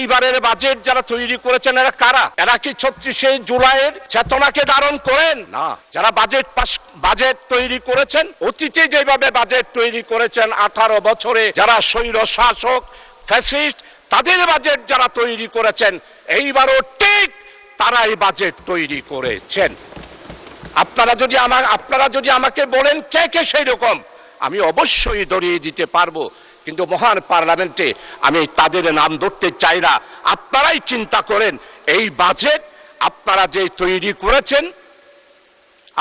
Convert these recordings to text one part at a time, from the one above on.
এইবারের বাজেট যারা তৈরি করেছেন এরা কারা? এরা কি 36শে জুলাইয়ের চেতনাকে ধারণ করেন? না। যারা বাজেট তৈরি করেছেন, অতীতে যেভাবে বাজেট তৈরি করেছেন 18 বছরে যারা স্বৈর শাসক ফ্যাসিস্ট, তাদের বাজেট যারা তৈরি করেছেন এইবারও ঠিক তারাই বাজেট তৈরি করেছেন। আপনারা যদি আমাকে বলেন কে কে সেই রকম, আমি অবশ্যই ধরিয়ে দিতে পারবো, কিন্তু মহান পার্লামেন্টে আমি তাদের নাম ধরতে চাই না। আপনারাই চিন্তা করেন, এই বাজেট আপনারা যে তৈরি করেছেন,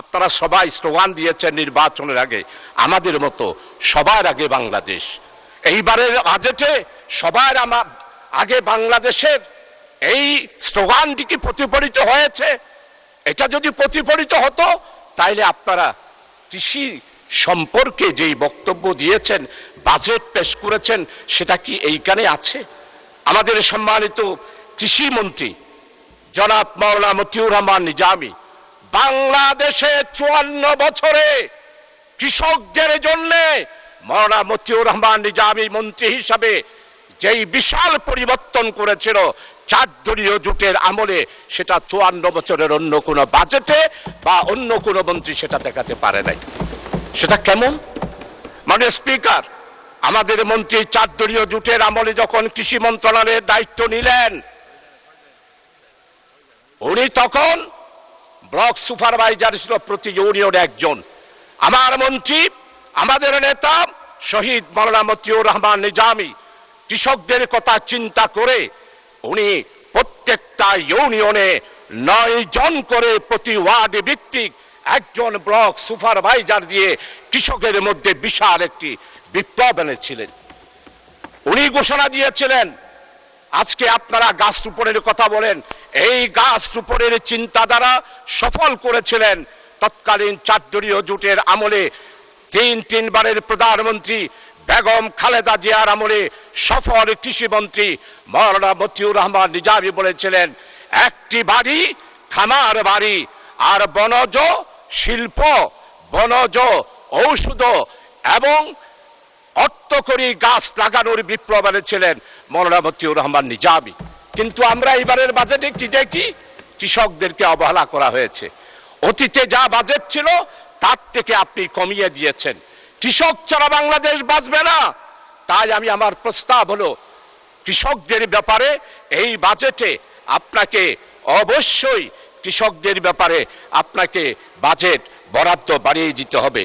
আপনারা সবাই স্লোগান দিয়েছেন নির্বাচনের আগে, আমাদের মতো সবার আগে বাংলাদেশ। এইবারের বাজেটে সবার আগে বাংলাদেশের এই স্লোগানটি কি প্রতিফলিত হয়েছে? এটা যদি প্রতিফলিত হতো তাইলে আপনারা কৃষি সম্পর্কে যেই বক্তব্য দিয়েছেন, বাজেট পেশ করেছেন, সেটা কি এইখানে আছে? আমাদের সম্মানিত কৃষি মন্ত্রী জনাব মাওলানা মতিউর রহমান নিজামী বাংলাদেশে 54 বছরে কৃষকদের জন্য মাওলানা মতিউর রহমান নিজামী মন্ত্রী হিসাবে যেই বিশাল পরিবর্তন করেছিল 4 দলীয় জোটের আমলে, সেটা 54 বছরের অন্য কোনো বাজেটে বা অন্য কোনো মন্ত্রী সেটা দেখাতে পারে নাই। সেটা কেমন? মাননীয় স্পিকার, আমাদের মন্ত্রী 4 দলীয় জোটের আমলে যখন কৃষি মন্ত্রণালয়ের দায়িত্ব নিলেন, উনি তখন ব্লক সুপারভাইজার ছিল প্রতি ইউনিয়নে একজন। আমার মন্ত্রী, আমাদের নেতা শহীদ মাওলানা মতিউর রহমান নিজামী কৃষকদের কথা চিন্তা করে উনি প্রত্যেকটা ইউনিয়নে 9 জন করে প্রতি ওয়ার্ড ভিত্তিক একজন ব্লক সুপারভাইজার দিয়ে কৃষকের মধ্যে বিশাল একটি বিপ্লব এনেছিলেন। উনি ঘোষণা দিয়েছিলেন, আজকে আপনারা গাছ রোপণের কথা বলেন, এই গাছ রোপণের চিন্তাধারা সফল করেছিলেন তৎকালীন 4 দলীয় জোটের আমলে 3 বারের প্রধানমন্ত্রী বেগম খালেদা জিয়ার আমলে সফল কৃষিমন্ত্রী মাওলানা মতিউর রহমান নিজামী বলেছিলেন, একটি বাড়ি খামার বাড়ি আর বনজ শিল্প, বনজ ঔষধ এবং অর্থকরী গাছ লাগানোর বিপ্লব এনেছিলেন মাওলানা মতিউর রহমান নিজামী। কিন্তু আমরা এবারের বাজেটে কি দেখি? কৃষকদেরকে অবহেলা করা হয়েছে। অতীতে যা বাজেট ছিল তার থেকে আপনি কমিয়ে দিয়েছেন। কৃষক ছাড়া বাংলাদেশ বাঁচবে না। তাই আমার প্রস্তাব হলো, কৃষকদের ব্যাপারে এই বাজেটে আপনাকে অবশ্যই কৃষকদের ব্যাপারে আপনাকে বাজেট বরাদ্দ বাড়িয়ে দিতে হবে।